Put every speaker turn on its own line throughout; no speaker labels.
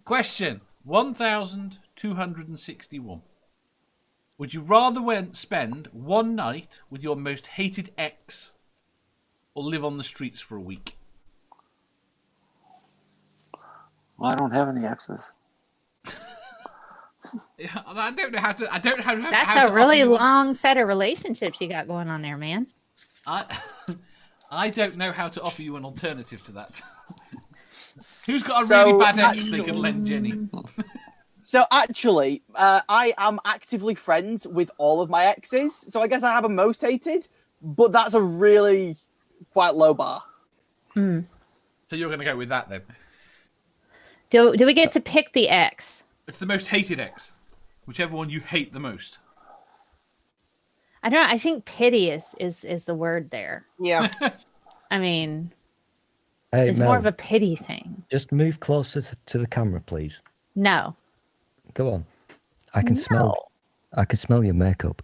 Question 1261. Would you rather spend one night with your most hated ex or live on the streets for a week?
Well, I don't have any exes.
Yeah, I don't know how to.
That's a really long set of relationships you got going on there, man.
I don't know how to offer you an alternative to that. Who's got a really bad ex they can lend Jenny?
So actually, I am actively friends with all of my exes. So I guess I have a most hated, but that's a really quite low bar.
So you're going to go with that then?
Do we get to pick the ex?
It's the most hated ex. Whichever one you hate the most.
I don't know. I think pity is the word there.
Yeah.
I mean,
Hey,
it's
Mel,
more of a pity thing.
just move closer to the camera, please.
No.
Go on. I can smell your makeup.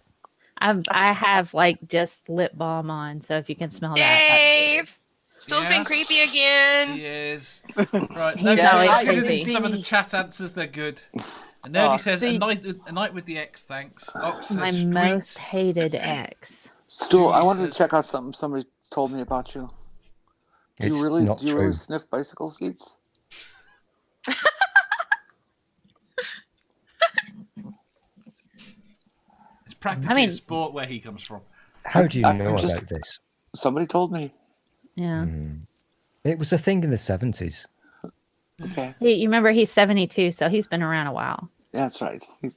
I have like just lip balm on, so if you can smell that.
Dave! Still's being creepy again.
He is. Right,
He's always creepy.
some of the chat answers, they're good. And Nerdy says, a night with the ex, thanks. Ox says,
My
streets.
most hated ex.
Stu, I wanted to check out something somebody told me about you. Do
It's
you really
not true.
sniff bicycle seats?
It's practically a sport where he comes from.
How do you know about this?
Somebody told me.
Yeah.
It was a thing in the 70s.
Okay.
You remember he's 72, so he's been around a while.
Yeah, that's right.
He's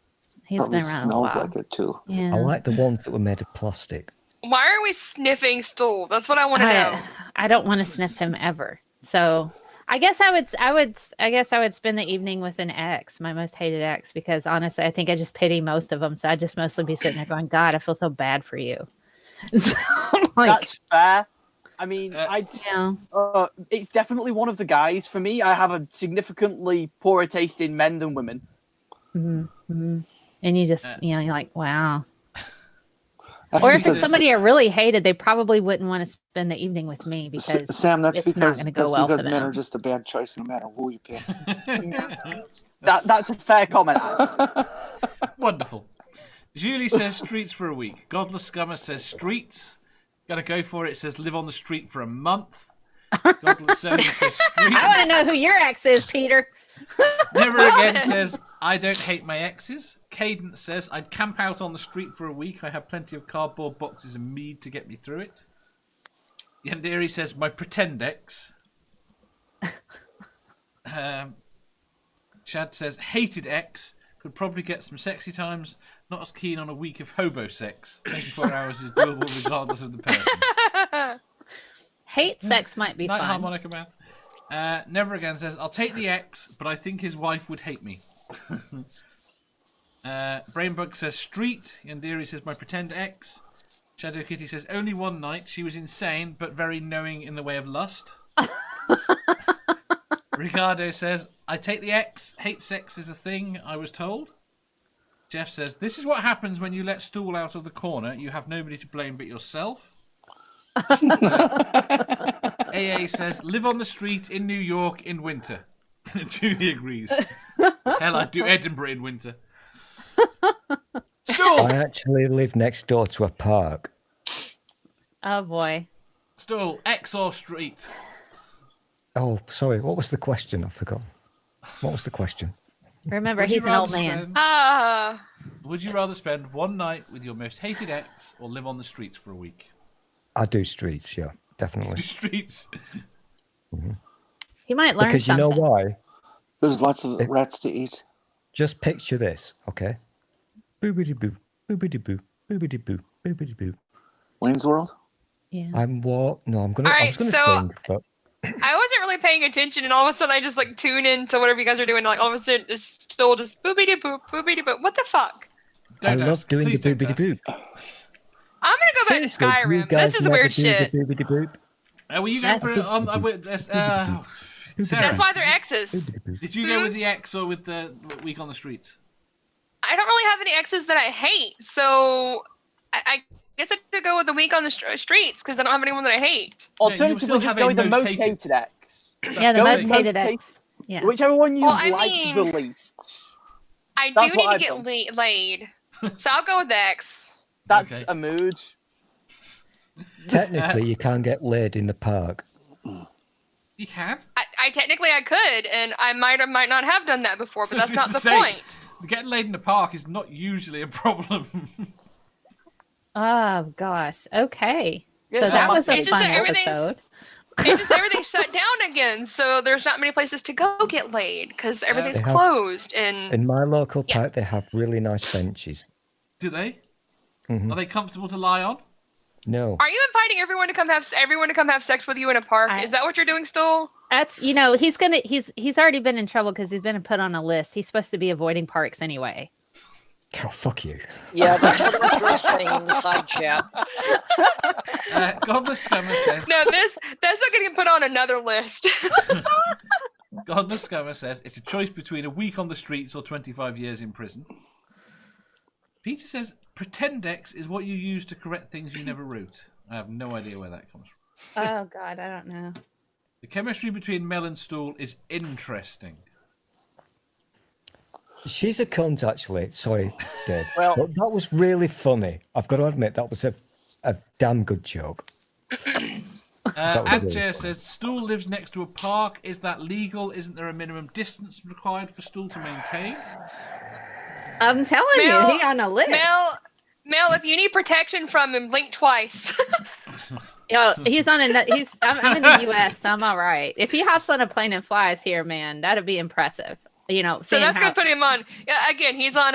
probably
been around
smells
a while.
like it too.
Yeah.
I like the ones that were made of plastic.
Why are we sniffing Stool? That's what I want to know.
I don't want to sniff him ever. So I guess I would spend the evening with an ex, my most hated ex, because honestly, I think I just pity most of them. So I'd just mostly be sitting there going, God, I feel so bad for you. So,
That's fair. I mean,
yeah.
It's definitely one of the guys. For me, I have a significantly poorer taste in men than women.
Mm-hmm. And you just, you're like, wow.
That's
Or if it's somebody I really hated, they probably wouldn't want to spend the evening with me because
Sam, that's
it's not
because
going to go well for
men
them.
are just a bad choice no matter who you pick.
That's a fair comment.
Wonderful. Julie says streets for a week. Godless Scummer says streets. Gotta go for it. Says live on the street for a month. Godless Sony says streets.
I want to know who your ex is, Peter.
Never Again says I don't hate my exes. Cadence says I'd camp out on the street for a week. I have plenty of cardboard boxes and mead to get me through it. Yandiri says my pretend ex. Chad says hated ex. Could probably get some sexy times. Not as keen on a week of hobo sex. 24 hours is doable regardless of the person.
Hate sex might be
Night
fun.
Harmonica Man. Never Again says, I'll take the ex, but I think his wife would hate me. Brainbug says street. Yandiri says my pretend ex. Shadow Kitty says only one night. She was insane, but very knowing in the way of lust. Ricardo says, I take the ex. Hate sex is a thing, I was told. Jeff says, this is what happens when you let Stool out of the corner. You have nobody to blame but yourself. AA says, live on the street in New York in winter. Julie agrees. Hell, I'd do Edinburgh in winter. Stool!
I actually live next door to a park.
Oh, boy.
Stool, X or street?
Oh, sorry. What was the question? I forgot. What was the question?
Remember, he's an old man.
Would you rather spend one night with your most hated ex or live on the streets for a week?
I do streets, yeah, definitely.
Streets.
Mm-hmm.
He might learn
because
something.
you know why?
There's lots of rats to eat.
Just picture this, okay? Boobity boo, boobity boo, boobity boo, boobity boo.
Wayne's World?
Yeah.
No, I'm gonna
Alright,
sing, but
I wasn't really paying attention, and all of a sudden I just like tune in to whatever you guys are doing. Like all of a sudden it's still just boobity boop, boobity boop. What the fuck?
I love doing the boobity boop.
I'm gonna go back to Skyrim. This is weird shit.
Were you going for it on?
That's why they're exes.
Did you go with the ex or with the week on the streets?
I don't really have any exes that I hate, so I guess I could go with the week on the streets because I don't have anyone that I hate.
Alternatively, just go with the most hated ex.
Yeah, the most hated ex. Yeah.
Whichever one you
Well, I
like
mean-
the least.
I
That's
do
what
need to
I've
get laid, so I'll go with X.
That's
Okay.
a mood.
Technically, you can't get laid in the park.
You can.
I technically I could, and I might or might not have done that before, but that's not
To
the
say,
point.
Getting laid in the park is not usually a problem.
Oh gosh. Okay.
Yeah,
So
it's
that
not
was
my
a
It's
thing.
just
fun
that everything's-
episode.
It's just everything's shut down again, so there's not many places to go get laid because everything's
They have-
closed. And
In my local
Yeah.
park, they have really nice benches.
Do they?
Mhm.
Are they comfortable to lie on?
No.
are you inviting everyone to come have sex with you in a park? Is that what you're doing, Stool?
That's he's already been in trouble because he's been put on a list. He's supposed to be avoiding parks anyway.
Oh, fuck you.
Yeah, that's what we were saying in the side chat.
Godless Scummer says.
No, that's not going to get put on another list.
Godless Scummer says it's a choice between a week on the streets or 25 years in prison. Peter says Pretendex is what you use to correct things you never wrote. I have no idea where that comes from.
Oh God, I don't know.
The chemistry between Mel and Stool is interesting.
She's a cunt, actually. Sorry, Dave.
Well-
But that was really funny. I've got to admit, that was a damn good joke. was
Adjer
really
says Stool lives next to a park. Is that legal? Isn't there a minimum distance required for Stool to maintain?
I'm telling
Mel-
you, he on a list.
Mel, if you need protection from him, blink twice.
Yo, he's on a. I'm in the U.S. So I'm all right. If he hops on a plane and flies here, man, that'd be impressive. You know,
So
seeing
that's
how,
gonna put him on. Yeah, again, he's on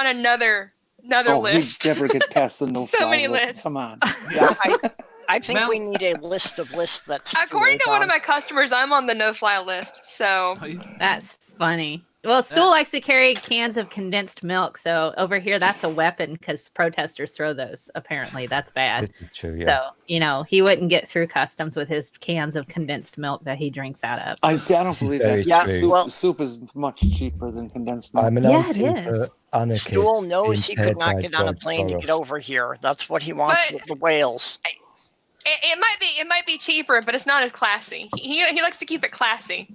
another
Oh,
list.
he'd never get past the no
So
fly
many
list.
lists.
Come on.
I think
Mel-
we need a list of lists that's
According to one of my customers, I'm on the no-fly list. So
Are you-
That's funny. Well, Stool likes to carry cans of condensed milk, so over here that's a weapon because protesters throw those. Apparently, that's bad.
This is true, yeah.
So he wouldn't get through customs with his cans of condensed milk that he drinks out of.
I see. I don't believe
very
that.
Yeah,
true.
Soup,
well-
soup is much cheaper than condensed milk.
I'm an
Yeah, it
anarchist.
Stool knows he
being
could
paid
not
by
get on a
George
plane to
Soros.
get over here. That's what he wants
But-
with the whales.
it might be cheaper, but it's not as classy. He likes to keep it classy.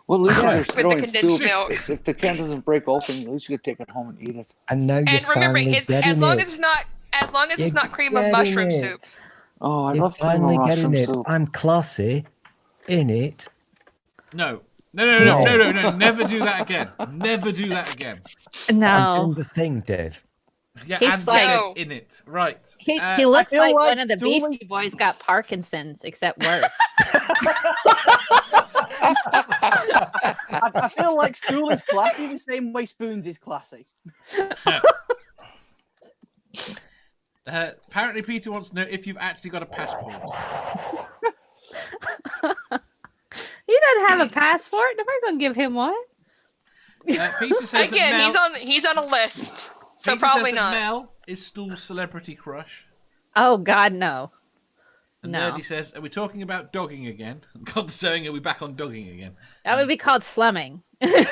Well, at least
Yeah.
if
With the
you're throwing
condensed
soup,
milk.
if the can doesn't break open, at least you could take it home and eat it.
And now you're
And remember,
finally
it's
getting
as long
it.
as it's
You're
not cream of
getting
mushroom
it.
soup.
Oh, I
You're
love cream
finally
of
getting
mushroom
it.
soup.
I'm classy in it.
No.
No.
No. Never do that again. Never do that again.
I'm
No,
doing the thing, Dave.
Yeah,
He's
and
like-
said in it. Right.
he
Uh,
looks
feel
like
like
one of the
Stool
Beastie Boys got Parkinson's, except worse.
I feel like Stool is classy the same way Spoons is classy.
Apparently, Peter wants to know if you've actually got a passport.
He doesn't have a passport. Nobody gonna give him one.
Peter says
Again,
that Mel,
he's on a list, so
Peter
probably
says that
not.
Mel is Stool's celebrity crush.
Oh God, no.
And
No.
Nerdy says, "Are we talking about dogging again?" And God's saying, "Are we back on dogging again?"
That would be called slumming.
Again,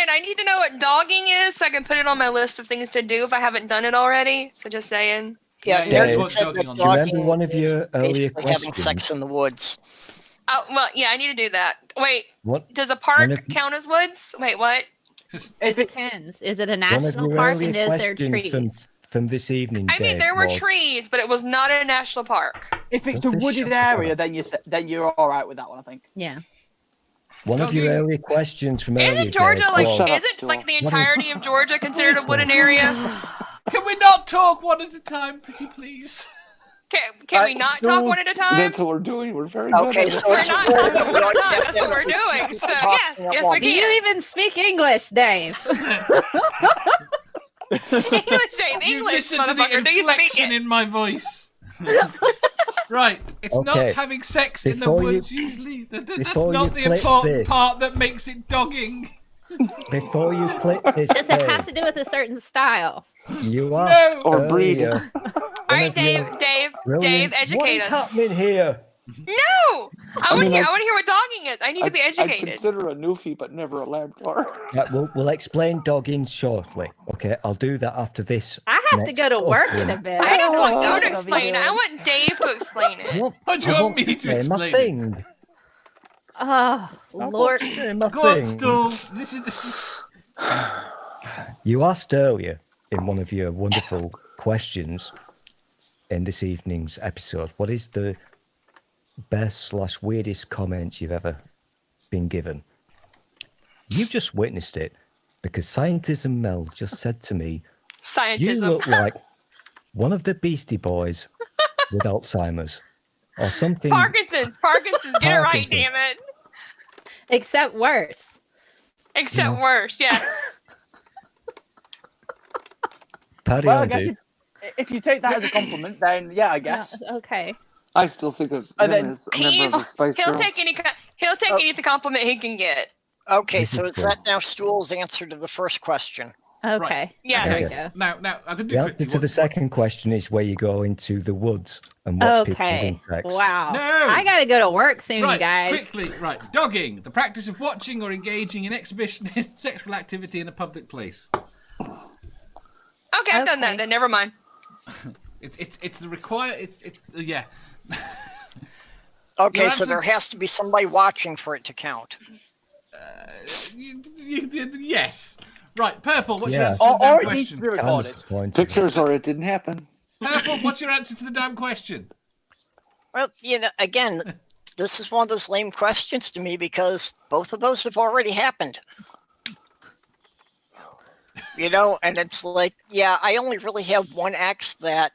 I need to know what dogging is so I can put it on my list of things to do if I haven't done it already. So just saying.
Yeah,
Yeah,
Nerdy
yeah,
said
dogging
that
on
Do you remember
dogging
one of
is
your earlier
basically having
questions?
sex in the woods.
Oh well, yeah, I need to do that. Wait,
What?
does a park
One of-
count as woods? Wait, what?
Just
If it,
Depends. Is it a
One of
national
your
park
earlier
and is there
questions
trees?
from this evening,
I mean,
Dave,
there were
was-
trees, but it was not a national park.
if it's a
Just
wooded
shut up.
area, then you're all right with that one, I think.
Yeah.
One of your
Dogging.
earlier questions from earlier,
Isn't Georgia
Dave,
like?
was-
Shut up,
Isn't
Stu.
like the
What is-
entirety of Georgia considered a wooden area?
can we not talk one at a time, pretty please?
Can we not talk one at a time?
That's what we're doing. We're very good
Okay,
at it.
so
We're
it's
not
a rule
talking
that we
one
always
at a time.
have
That's
to
what we're
have
doing. So
talking
yes,
at
yes,
once.
we
Do you
can.
even speak English, Dave?
English, Dave,
You
English,
listen to the
motherfucker. Do you speak
inflection
it?
in my voice. Right, it's not
Okay,
having sex in the
before you-
woods usually. That's
before
not
you
the
click
important
this-
part that makes it dogging.
Before you click this,
Does it have
Dave,
to do with a certain style?
you asked
Or breed.
earlier,
All right, Dave, Dave,
brilliant-
educate
what is
us.
happening here?
No, I want to
mean,
hear.
like-
I want to hear what dogging is. I need to be
I'd
educated.
consider a newfie, but never a Labrador.
Right, we'll explain dogging shortly. Okay, I'll do that after this.
I have to
next
go to work in a
opening.
bit.
I don't want
know
you to
what I'll be
explain it. I
doing.
want Dave to explain it.
What?
What do you
I
want me to
my
explain it?
thing.
Oh, Lord.
My
Go on,
thing.
Stool. This is.
You asked earlier in one of your wonderful questions in this evening's episode, what is the best/weirdest comment you've ever been given? You've just witnessed it because Scientism Mel just said to me, "You
Scientism.
look like one of the Beastie Boys with Alzheimer's or something."
Parkinson's. Get it right,
Parkinson's.
damn it.
Except worse.
Except worse, yeah.
Paddy
Well, I
on,
guess
dude.
if you take that as a compliment, then yeah, I guess.
Okay.
I still think of
And
him
then
as a member of the Spice
He'll
Girls.
take any compliment he can get.
Okay,
This
so
is
it's
true.
that now Stool's answer to the first question.
Okay.
Yeah.
There we
Okay.
go.
Now, I can do
The answer
quickly.
to the second question is where you go into the woods and watch people
Okay.
having sex.
Wow.
No.
I gotta go to work soon,
Right,
you guys.
quickly. Right, dogging, the practice of watching or engaging in exhibitionist sexual activity in a public place.
Okay, I've done that
Okay.
then. Never mind.
It's the require. It's yeah.
Okay,
Your
so
answer-
there has to be somebody watching for it to count.
Yes. Right, Purple. What's your
Yeah.
answer to the damn
Or it needs to
question?
be
Kind of
recorded.
disappointing.
Pictures or it didn't happen.
Purple, what's your answer to the damn question?
Well, again, this is one of those lame questions to me because both of those have already happened. And it's like, yeah, I only really have one ex that,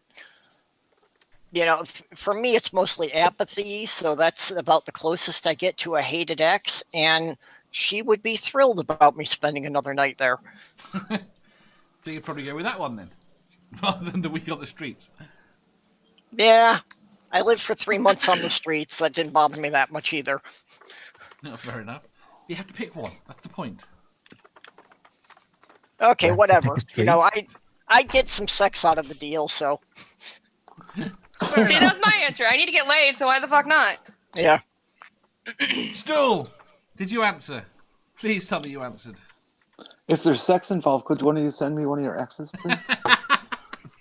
for me, it's mostly apathy. So that's about the closest I get to a hated ex. And she would be thrilled about me spending another night there.
So you'd probably go with that one then, rather than the week on the streets.
Yeah, I lived for 3 months on the streets. That didn't bother me that much either.
No, fair enough. You have to pick one. That's the point.
Okay,
Yeah,
whatever.
pick a street.
I get some sex out of the deal, so
See, that's my answer. I need to get laid, so why the fuck not?
yeah.
Stool, did you answer? Please tell me you answered.
If there's sex involved, could one of you send me one of your exes, please?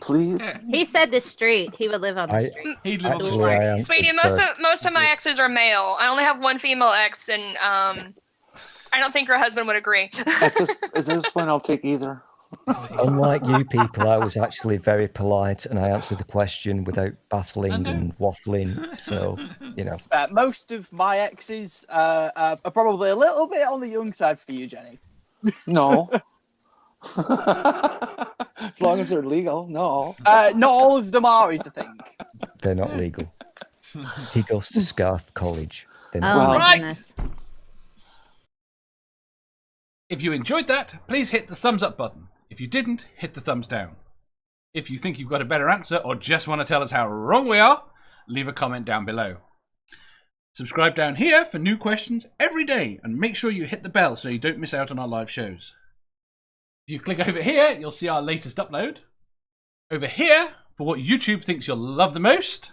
Please?
He said the street. He would live on the
I-
street.
He'd live on the
Actually, I
street.
am-
Sweetie,
it's,
most of my exes are male. I only have one female ex, and I don't think her husband would agree.
At this point, I'll take either.
Unlike you people, I was actually very polite and I answered the question without baffling and waffling. So,
Most of my exes are probably a little bit on the young side for you, Jenny.
No. As long as they're legal, no.
Not all of them are, is the thing.
they're not legal. He goes to Scarf College. They're
Oh
not
Well-
my
Right.
goodness.
If you enjoyed that, please hit the thumbs up button. If you didn't, hit the thumbs down. If you think you've got a better answer or just want to tell us how wrong we are, leave a comment down below. Subscribe down here for new questions every day and make sure you hit the bell so you don't miss out on our live shows. If you click over here, you'll see our latest upload. Over here, for what YouTube thinks you'll love the most.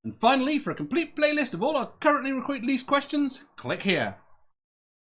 And finally, for a complete playlist of all our currently released questions, click here.